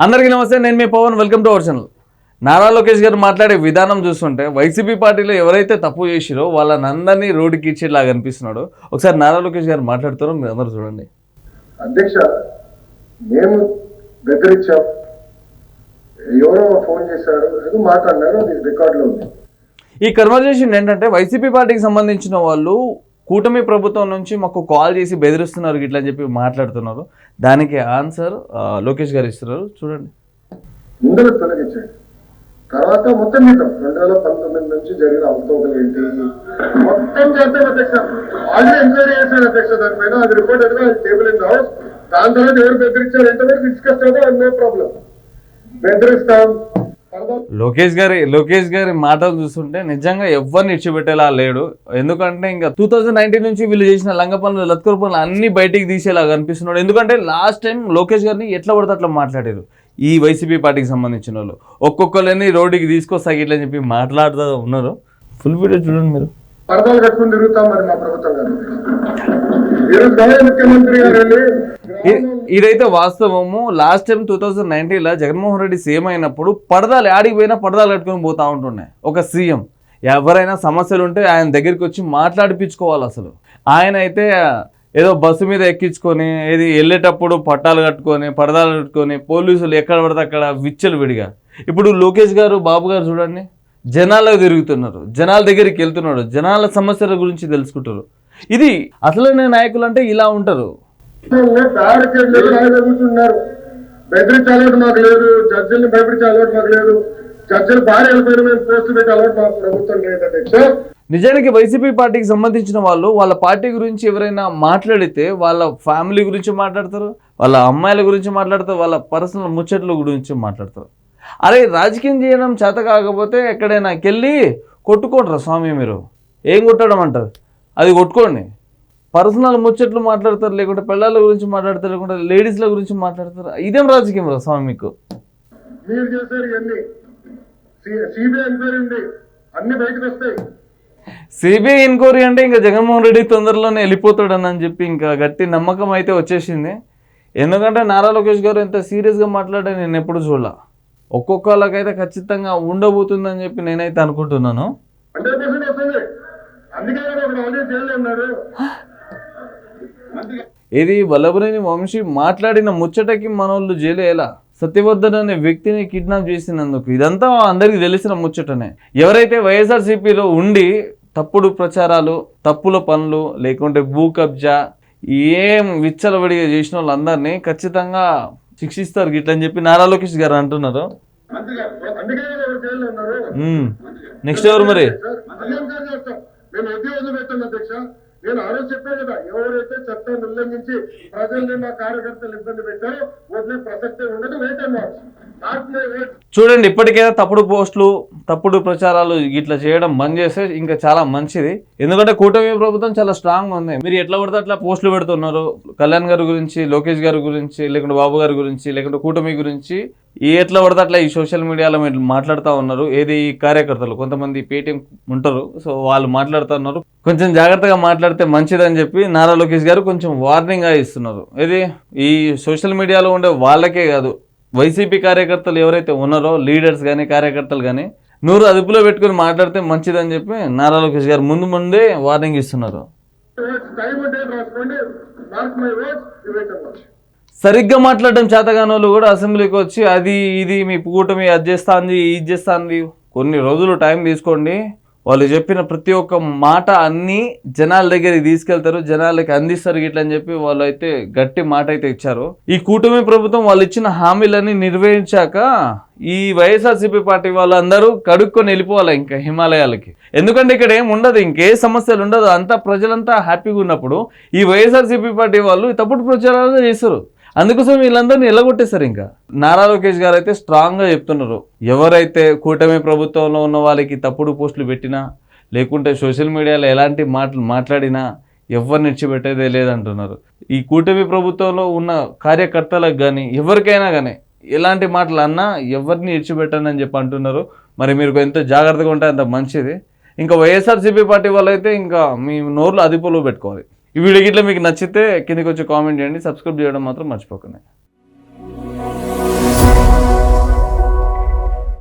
అందరికీ నమస్తే, నేను మీ Pavan. Welcome to our channel. Nara Lokesh గారు మాట్లాడే విధానం చూస్తుంటే వైసీపీ పార్టీలో ఎవరైతే తప్పు చేసిరో వాళ్ళనందరినీ రోడ్డుకి ఇచ్చేలాగా అనిపిస్తున్నాడు. ఒకసారి నారా లోకేష్ గారు మాట్లాడుతారో మీరు అందరూ చూడండి. అధ్యక్ష, మేము బెదిరించాం, ఎవరో ఫోన్ చేశారు, ఏదో మాట్లాడినారు, అది రికార్డులో ఉంది. ఈ కన్వర్జేషన్ ఏంటంటే వైసీపీ పార్టీకి సంబంధించిన వాళ్ళు కూటమి ప్రభుత్వం నుంచి మాకు కాల్ చేసి బెదిరిస్తున్నారు ఇట్లా అని చెప్పి మాట్లాడుతున్నారు. దానికి ఆన్సర్ లోకేష్ గారు ఇస్తున్నారు, చూడండి. ముందుకు తొలగించండి, తర్వాత మొత్తం చేద్దాం. 2019 నుంచి జరిగిన అవతవకలు ఏంటి మొత్తం చేద్దాం అధ్యక్ష. ఆల్రెడీ ఎంక్వైరీ చేశారు అధ్యక్ష, దానిపైన అది రిపోర్ట్ అయితే టేబుల్ ఇన్ ద హౌస్. దాని తర్వాత ఎవరు బెదిరించారు ఎంతవరకు డిస్కస్ చేద్దాం, నో ప్రాబ్లం. బెదిరిస్తాం. లోకేష్ గారి మాటలు చూస్తుంటే నిజంగా ఎవరిని ఇచ్చిపెట్టేలా లేడు. ఎందుకంటే ఇంకా 2019 నుంచి వీళ్ళు చేసిన లంగ పనులు, లత్కూరు పనులు అన్ని బయటికి తీసేలాగా అనిపిస్తున్నాడు. ఎందుకంటే లాస్ట్ టైం లోకేష్ గారిని ఎట్లా పడితే అట్లా మాట్లాడారు ఈ వైసీపీ పార్టీకి సంబంధించిన వాళ్ళు. ఒక్కొక్కరిని రోడ్డుకి తీసుకొస్తా ఇట్లా అని చెప్పి మాట్లాడుతూ ఉన్నారు. ఫుల్ వీడియో చూడండి మీరు. పరదాలు కట్టుకుని తిరుగుతాం మరి మా ప్రభుత్వం గారు. ముఖ్యమంత్రి గారు ఇదైతే వాస్తవము. లాస్ట్ టైం 2019లో జగన్మోహన్ రెడ్డి సీఎం అయినప్పుడు పడదాలు ఆడికి పోయినా పడదాలు కట్టుకొని పోతా ఉంటుండే ఒక సీఎం. ఎవరైనా సమస్యలు ఉంటే ఆయన దగ్గరికి వచ్చి మాట్లాడిపించుకోవాలి. అసలు ఆయన అయితే ఏదో బస్సు మీద ఎక్కించుకొని ఏది వెళ్ళేటప్పుడు పట్టాలు కట్టుకొని పడదాలు కట్టుకొని పోలీసులు ఎక్కడ పడితే అక్కడ విచ్చలు విడిగా. ఇప్పుడు లోకేష్ గారు, బాబు గారు చూడండి, జనాలకు తిరుగుతున్నారు, జనాల దగ్గరికి వెళ్తున్నారు, జనాల సమస్యల గురించి తెలుసుకుంటారు. ఇది అసలైన నాయకులు అంటే ఇలా ఉంటారు. బెదిరించే అలవాటు మాకు లేదు, జడ్జిల్ని భయపడించే అలవాటు మాకు లేదు, జడ్జిలు భారీ వెళ్ళిపోయిన మేము పోస్టులు పెట్టే అలవాటు మాకు ప్రభుత్వం లేదు అధ్యక్ష. నిజానికి వైసీపీ పార్టీకి సంబంధించిన వాళ్ళు వాళ్ళ పార్టీ గురించి ఎవరైనా మాట్లాడితే వాళ్ళ ఫ్యామిలీ గురించి మాట్లాడతారు, వాళ్ళ అమ్మాయిల గురించి మాట్లాడతారు, వాళ్ళ పర్సనల్ ముచ్చట్ల గురించి మాట్లాడతారు. అరే, రాజకీయం చేయడం చేత కాకపోతే ఎక్కడైనా వెళ్ళి కొట్టుకోండి స్వామి. మీరు ఏం కొట్టడం అంటారు, అది కొట్టుకోండి. పర్సనల్ ముచ్చట్లు మాట్లాడతారు, లేకుంటే పిల్లల గురించి మాట్లాడతారు, లేకుంటే లేడీస్ల గురించి మాట్లాడతారు. ఇదేం రాజకీయం రా స్వామి మీకు? మీరు చేశారు ఇవన్నీ. సిబిఐ ఎంక్వైరీ ఉంది, అన్ని బయటకు వస్తాయి. సిబిఐ ఎంక్వైరీ అంటే ఇంకా జగన్మోహన్ రెడ్డి తొందరలోనే వెళ్ళిపోతాడని చెప్పి ఇంకా గట్టి నమ్మకం అయితే వచ్చేసింది. ఎందుకంటే నారా లోకేష్ గారు ఎంత సీరియస్గా మాట్లాడే నేను ఎప్పుడు చూడాల. ఒక్కొక్కళ్ళకైతే ఖచ్చితంగా ఉండబోతుందని చెప్పి నేనైతే అనుకుంటున్నాను. ఇది వల్లభనేని వంశీ మాట్లాడిన ముచ్చటకి మనోళ్ళు జైలు ఎలా? సత్యవర్ధన్ అనే వ్యక్తిని కిడ్నాప్ చేసినందుకు. ఇదంతా అందరికీ తెలిసిన ముచ్చటనే. ఎవరైతే వైఎస్ఆర్సీపీలో ఉండి తప్పుడు ప్రచారాలు, తప్పుల పనులు, లేకుంటే భూ కబ్జా ఏం విచ్చలవిడిగా చేసిన వాళ్ళందరినీ ఖచ్చితంగా శిక్షిస్తారు గిట్లని చెప్పి నారా లోకేష్ గారు అంటున్నారు. నెక్స్ట్ ఎవరు మరి? నేను ఆ రోజు చెప్పాను కదా, ఎవరైతే చట్టాన్ని ఉల్లంఘించి ప్రజల్ని మా కార్యకర్తలు ఇబ్బంది పెట్టారో వదిలే ప్రసక్తే ఉండదు. Wait and watch. చూడండి, ఇప్పటికైనా తప్పుడు పోస్టులు, తప్పుడు ప్రచారాలు ఇట్లా చేయడం బంద్ చేస్తే ఇంకా చాలా మంచిది. ఎందుకంటే కూటమి ప్రభుత్వం చాలా స్ట్రాంగ్ ఉంది. మీరు ఎట్లా పడితే అట్లా పోస్టులు పెడుతున్నారు. కళ్యాణ్ గారి గురించి, లోకేష్ గారి గురించి, లేకుంటే బాబు గారి గురించి, లేకుంటే కూటమి గురించి ఎట్లా పడితే అట్లా ఈ సోషల్ మీడియాలో మీరు మాట్లాడుతూ ఉన్నారు. ఏది ఈ కార్యకర్తలు కొంతమంది పేటీఎం ఉంటారు, సో వాళ్ళు మాట్లాడుతూ ఉన్నారు. కొంచెం జాగ్రత్తగా మాట్లాడితే మంచిదని చెప్పి నారా లోకేష్ గారు కొంచెం వార్నింగ్గా ఇస్తున్నారు. ఇది ఈ సోషల్ మీడియాలో ఉండే వాళ్ళకే కాదు, వైసీపీ కార్యకర్తలు ఎవరైతే ఉన్నారో, లీడర్స్ కానీ కార్యకర్తలు కానీ నూరు అదుపులో పెట్టుకుని మాట్లాడితే మంచిదని చెప్పి నారా లోకేష్ గారు ముందే వార్నింగ్ ఇస్తున్నారు. సరిగ్గా మాట్లాడడం చేతగాని వాళ్ళు కూడా అసెంబ్లీకి వచ్చి అది ఇది మీ కూటమి అది చేస్తాంది, ఇది చేస్తాంది. కొన్ని రోజులు టైం తీసుకోండి. వాళ్ళు చెప్పిన ప్రతి ఒక్క మాట అన్నీ జనాల దగ్గరికి తీసుకెళ్తారు, జనాలకి అందిస్తారు గిట్ల అని చెప్పి వాళ్ళు అయితే గట్టి మాట అయితే ఇచ్చారు. ఈ కూటమి ప్రభుత్వం వాళ్ళు ఇచ్చిన హామీలన్నీ నిర్వహించాక ఈ వైఎస్ఆర్సీపీ పార్టీ వాళ్ళందరూ కడుక్కొని వెళ్ళిపోవాలి ఇంకా హిమాలయాలకి. ఎందుకంటే ఇక్కడ ఏం ఉండదు, ఇంకే సమస్యలు ఉండదు. అంతా ప్రజలంతా హ్యాపీగా ఉన్నప్పుడు ఈ వైఎస్ఆర్సీపీ పార్టీ వాళ్ళు తప్పుడు ప్రచారాలు చేస్తారు. అందుకోసం వీళ్ళందరినీ ఎల్లగొట్టేస్తారు. ఇంకా నారా లోకేష్ గారు అయితే స్ట్రాంగ్గా చెప్తున్నారు, ఎవరైతే కూటమి ప్రభుత్వంలో ఉన్న వాళ్ళకి తప్పుడు పోస్టులు పెట్టినా, లేకుంటే సోషల్ మీడియాలో ఎలాంటి మాటలు మాట్లాడినా ఎవరిని ఇచ్చిపెట్టేదే లేదంటున్నారు. ఈ కూటమి ప్రభుత్వంలో ఉన్న కార్యకర్తలకు కానీ ఎవరికైనా కానీ ఎలాంటి మాటలు అన్నా ఎవరిని ఇచ్చిపెట్టనని చెప్పి అంటున్నారు. మరి మీరు ఎంత జాగ్రత్తగా ఉంటే అంత మంచిది. ఇంకా వైఎస్ఆర్సీపీ పార్టీ వాళ్ళు అయితే ఇంకా మీ నోర్లు అదుపులో పెట్టుకోవాలి. ఈ వీడియో గిట్ల మీకు నచ్చితే కిందకి వచ్చి కామెంట్ చేయండి. సబ్స్క్రైబ్ చేయడం మాత్రం మర్చిపోకండి.